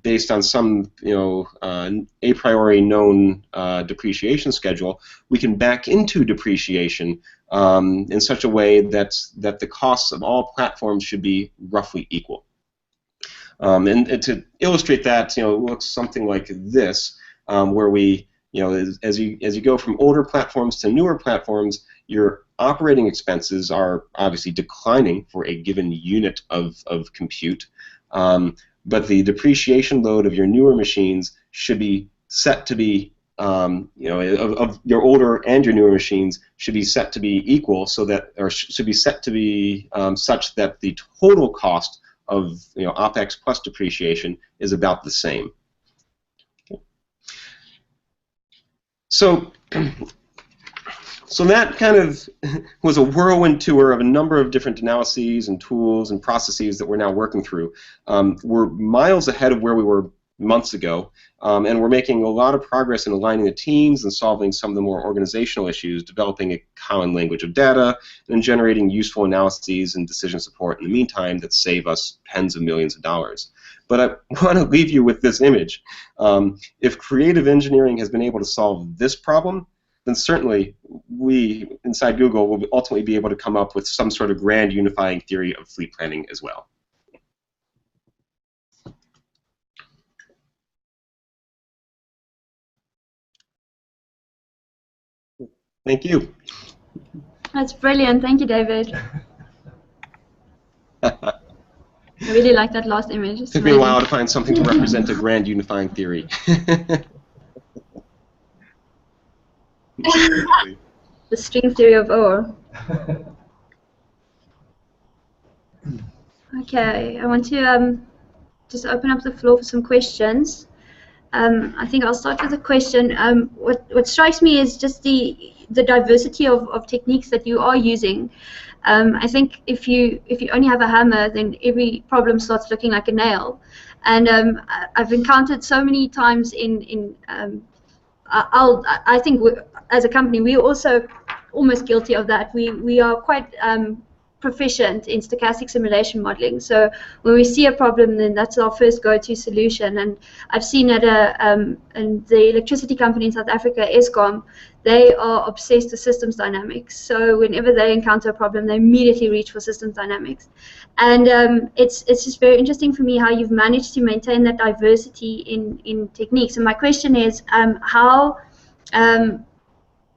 based on some a priori known depreciation schedule, we can back into depreciation in such a way that the costs of all platforms should be roughly equal. And to illustrate that, it looks something like this, where we, as you go from older platforms to newer platforms, your operating expenses are obviously declining for a given unit of compute, but the depreciation load of your newer machines should be set to be, of your older and your newer machines should be set to be equal, so that, or should be set to be such that the total cost of OpEx plus depreciation is about the same. So that kind of was a whirlwind tour of a number of different analyses and tools and processes that we're now working through. We're miles ahead of where we were months ago, and we're making a lot of progress in aligning the teams and solving some of the more organizational issues, developing a common language of data, and generating useful analyses and decision support in the meantime that save us tens of millions of dollars. But I want to leave you with this image. If creative engineering has been able to solve this problem, then certainly we, inside Google, will ultimately be able to come up with some sort of grand unifying theory of fleet planning as well. Thank you. That's brilliant. Thank you, David. I really like that last image. It took me a while to find something to represent a grand unifying theory. The string theory of ore. Okay, I want to just open up the floor for some questions. I think I'll start with a question. What strikes me is just the diversity of techniques that you are using. I think if you only have a hammer, then every problem starts looking like a nail. And I've encountered so many times I think as a company we're also almost guilty of that. We are quite proficient in stochastic simulation modeling. So when we see a problem, then that's our first go-to solution. And I've seen at in the electricity company in South Africa, Eskom, they are obsessed with systems dynamics. So whenever they encounter a problem, they immediately reach for systems dynamics. And it's just very interesting for me how you've managed to maintain that diversity in techniques. And my question is,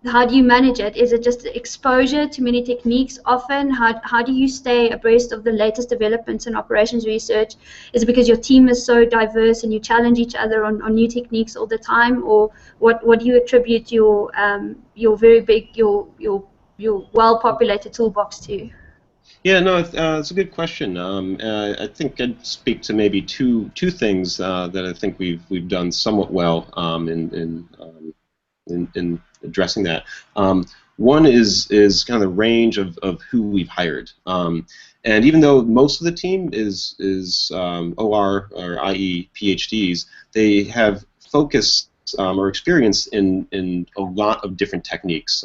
how do you manage it? Is it just exposure to many techniques often? How do you stay abreast of the latest developments in operations research? Is it because your team is so diverse and you challenge each other on new techniques all the time? Or what do you attribute your very big, your well-populated toolbox to? Yeah, no, it's a good question. I think I'd speak to maybe two things that I think we've done somewhat well in addressing that. One is kind of the range of who we've hired, and even though most of the team is OR or i.e. PhDs, they have focus or experience in a lot of different techniques.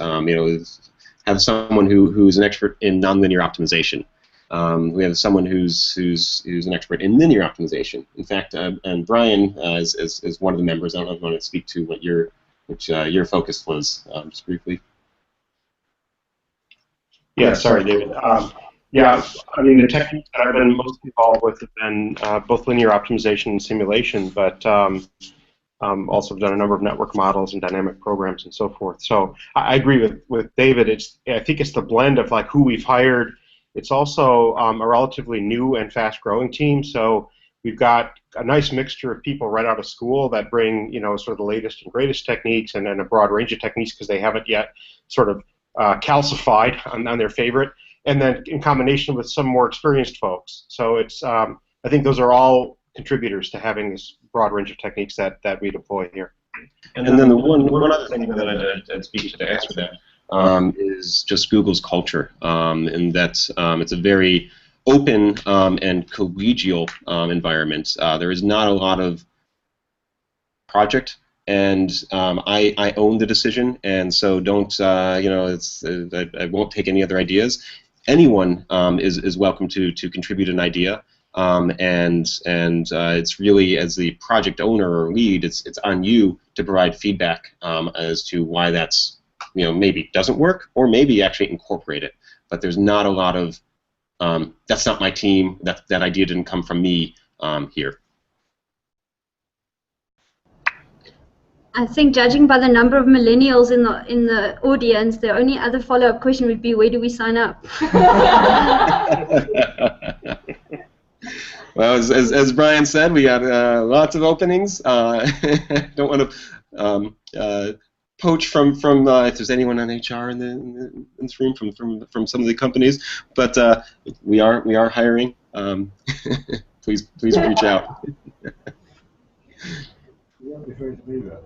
Have someone who's an expert in nonlinear optimization. We have someone who's an expert in linear optimization. In fact, and Brian is one of the members. I don't know if you want to speak to what your focus was, just briefly. Yeah, sorry, David. Yeah, I mean, the techniques that I've been most involved with have been both linear optimization and simulation, but also done a number of network models and dynamic programs and so forth. So I agree with David. I think it's the blend of like who we've hired. It's also a relatively new and fast-growing team. So we've got a nice mixture of people right out of school that bring, sort of the latest and greatest techniques, and then a broad range of techniques because they haven't yet sort of calcified on their favorite. and then in combination with some more experienced folks. So it's I think those are all contributors to having this broad range of techniques that we deploy here. And then the one other thing that I'd speak to answer that is just Google's culture, and that's it's a very open and collegial environment. There is not a lot of project, and I own the decision, and so don't I won't take any other ideas. Anyone is welcome to contribute an idea. It's really, as the project owner or lead, it's on you to provide feedback as to why that's maybe doesn't work, or maybe actually incorporate it. But there's not a lot of that's not my team. That idea didn't come from me here. I think, judging by the number of millennials in the audience, the only other follow-up question would be, where do we sign up? Well, as Brian said, we got lots of openings. Don't want to poach from if there's anyone on HR in this room from some of the companies, but we are hiring. Please reach out. You won't be afraid to do that.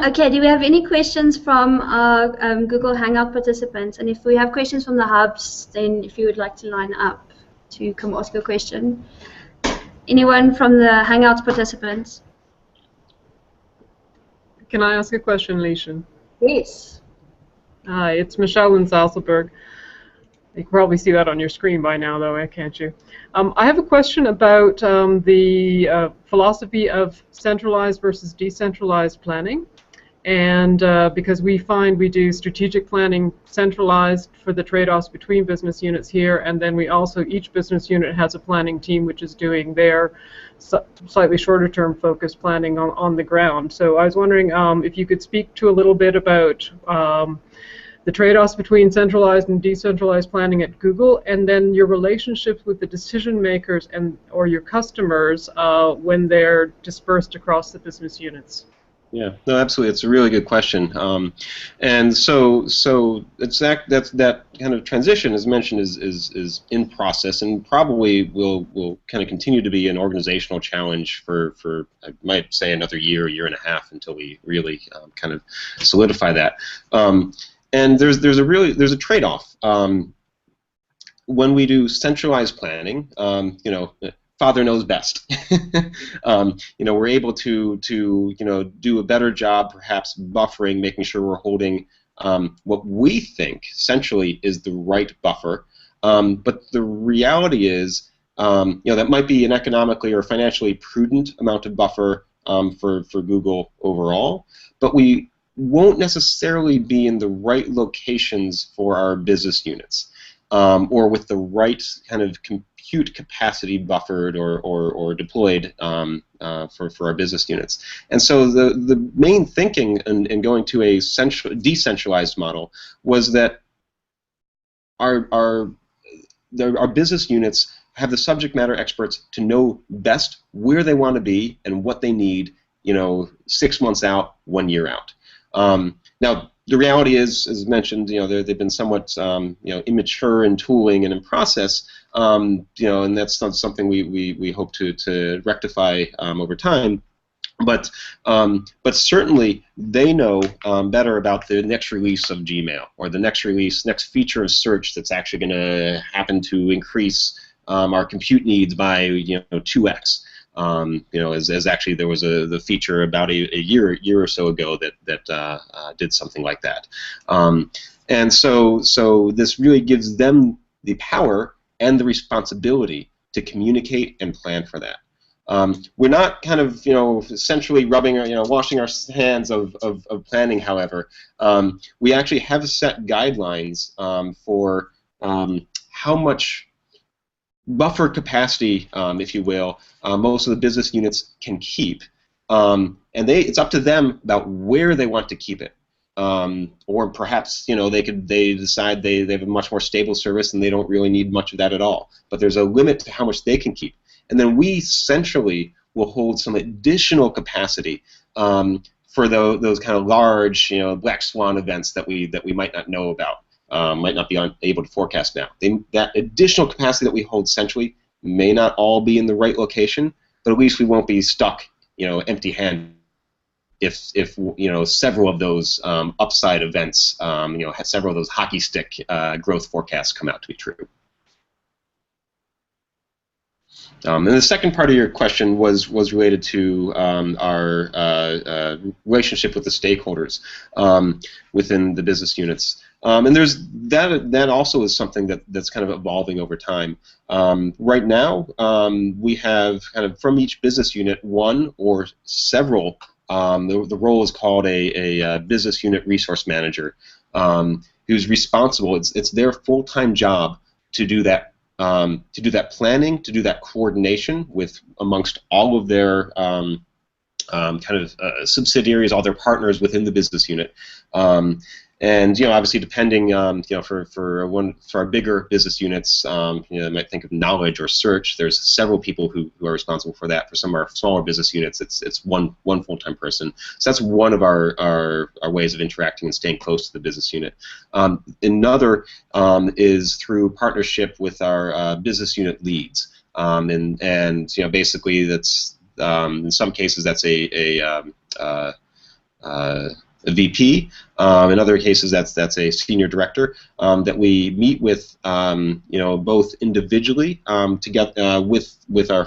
Okay, do we have any questions from our Google Hangout participants? And if we have questions from the hubs, then if you would like to line up to come ask a question. Anyone from the Hangouts participants? Can I ask a question, Leishan? Yes. Hi, it's Michelle in Salzburg. You can probably see that on your screen by now, though, can't you? I have a question about the philosophy of centralized versus decentralized planning. And because we find we do strategic planning centralized for the trade-offs between business units here, and then we also, each business unit has a planning team which is doing their slightly shorter-term focused planning on the ground. So I was wondering if you could speak to a little bit about the trade-offs between centralized and decentralized planning at Google, and then your relationships with the decision makers or your customers when they're dispersed across the business units. Yeah, no, absolutely. It's a really good question, and so it's that kind of transition, as mentioned, is in process, and probably will kind of continue to be an organizational challenge for I might say another year and a half until we really kind of solidify that. And there's a trade-off when we do centralized planning. Father knows best. We're able to do a better job, perhaps buffering, making sure we're holding what we think centrally is the right buffer. But the reality is, that might be an economically or financially prudent amount of buffer for Google overall, but we won't necessarily be in the right locations for our business units, or with the right kind of compute capacity buffered or deployed for our business units. And so the main thinking in going to a decentralized model was that our business units have the subject matter experts to know best where they want to be and what they need, 6 months out, 1 year out. Now, the reality is, as mentioned, they've been somewhat, immature in tooling and in process, and that's not something we hope to rectify over time. But certainly they know better about the next release of Gmail, or the next feature of search that's actually going to happen to increase our compute needs by 2x. As actually there was the feature about a year or so ago that did something like that, and so this really gives them the power and the responsibility to communicate and plan for that. We're not kind of essentially washing our hands of planning. However, we actually have set guidelines for how much buffer capacity, if you will, most of the business units can keep, and it's up to them about where they want to keep it, or perhaps they decide they have a much more stable service and they don't really need much of that at all. But there's a limit to how much they can keep, and then we centrally will hold some additional capacity for those kind of large black swan events that we might not know about. might not be able to forecast now. That additional capacity that we hold centrally may not all be in the right location, but at least we won't be stuck, empty-handed if several of those upside events, several of those hockey stick growth forecasts come out to be true. And the second part of your question was related to our relationship with the stakeholders within the business units. And there's that also is something that's kind of evolving over time. Right now, we have kind of from each business unit one or several. The role is called a business unit resource manager, who's responsible. It's their full-time job to do that. To do that planning, to do that coordination with amongst all of their subsidiaries, all their partners within the business unit, and obviously depending, for our bigger business units, you might think of knowledge or search. There's several people who are responsible for that. For some of our smaller business units, it's one full-time person. So that's one of our ways of interacting and staying close to the business unit. Another is through partnership with our business unit leads, and basically that's in some cases that's a VP. In other cases, that's a senior director that we meet with, both individually together with their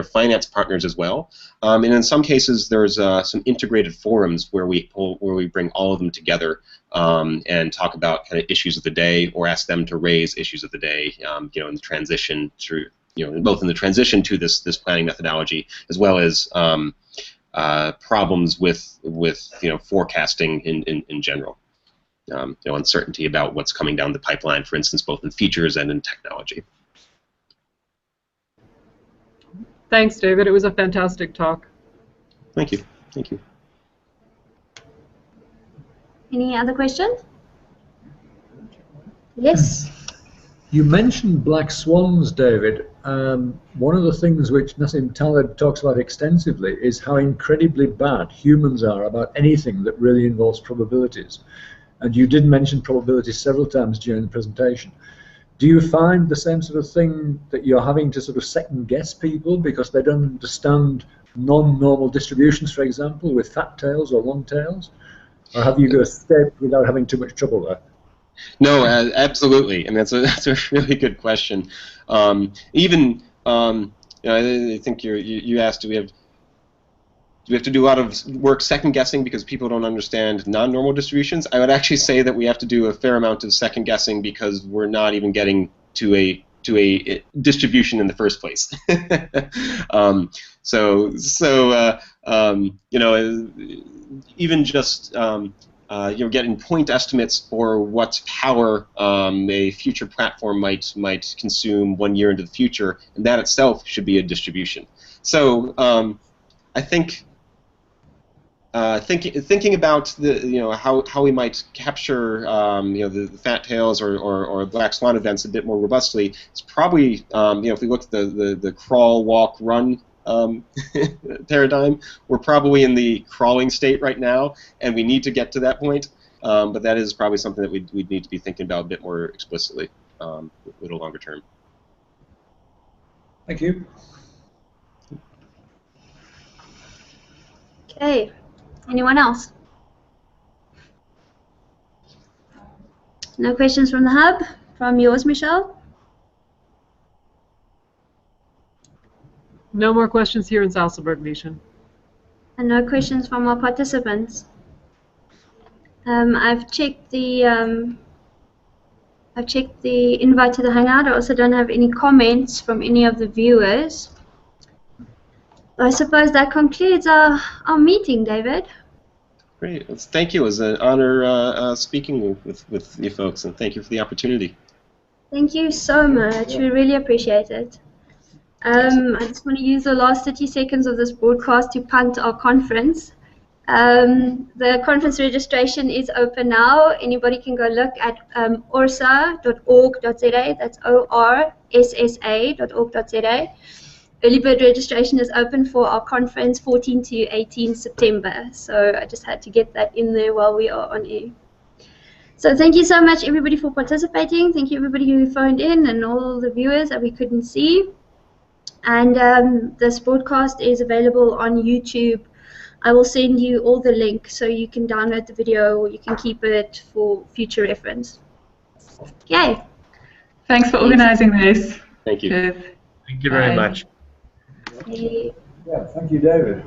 finance partners as well. And in some cases, there's some integrated forums where we bring all of them together and talk about kind of issues of the day, or ask them to raise issues of the day. In the transition through, both in the transition to this planning methodology, as well as problems with forecasting in general, uncertainty about what's coming down the pipeline, for instance, both in features and in technology. Thanks, David. It was a fantastic talk. Thank you. Thank you. Any other questions? Yes. You mentioned black swans, David. One of the things which Nassim Taleb talks about extensively is how incredibly bad humans are about anything that really involves probabilities. And you did mention probabilities several times during the presentation. Do you find the same sort of thing, that you're having to sort of second guess people because they don't understand non-normal distributions, for example, with fat tails or long tails? Or have you got a step without having too much trouble there? No, absolutely, and that's a really good question. I think you asked, do we have to do a lot of work second guessing because people don't understand non-normal distributions? I would actually say that we have to do a fair amount of second guessing because we're not even getting to a distribution in the first place. Even just getting point estimates for what power a future platform might consume 1 year into the future, and that itself should be a distribution. So I think thinking about how we might capture the fat tails or black swan events a bit more robustly, it's probably if we look at the crawl, walk, run paradigm, we're probably in the crawling state right now, and we need to get to that point. But that is probably something that we'd need to be thinking about a bit more explicitly with a longer term. Thank you. Okay. Anyone else? No questions from the hub? From yours, Michelle? No more questions here in Salzburg, Vishen. And no questions from our participants. I've checked the invite to the Hangout. I also don't have any comments from any of the viewers. I suppose that concludes our meeting, David. Great. Thank you. It was an honor speaking with you folks, and thank you for the opportunity. Thank you so much. We really appreciate it. I just want to use the last 30 seconds of this broadcast to punt our conference. The conference registration is open now. Anybody can go look at orsa.org.za. That's orssa.org.za. Early bird registration is open for our conference 14 to 18 September. So I just had to get that in there while we are on air. So thank you so much, everybody, for participating. Thank you, everybody who phoned in and all the viewers that we couldn't see. And this broadcast is available on YouTube. I will send you all the links so you can download the video or you can keep it for future reference. Okay. Thanks for organizing this. Thank you. Cheers. Thank you very Bye. much. Okay. Yeah, thank you, David.